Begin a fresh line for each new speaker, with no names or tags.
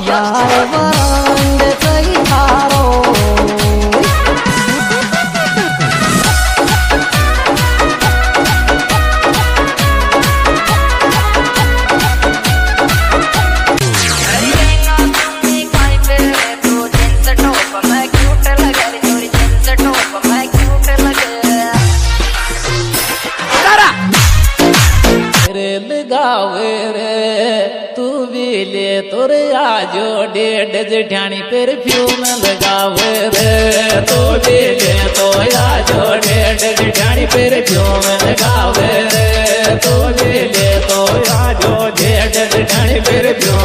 यार वरंड कई थारो
गावे रे तू भी ले तोरे आजो डेढ़ जेठानी परफ्यूम लगावे रे तू भी ले तो आजो डेढ़ जेठानी परफ्यूम लगावे रे तू भी ले तो आजो डेढ़ जेठानी परफ्यूम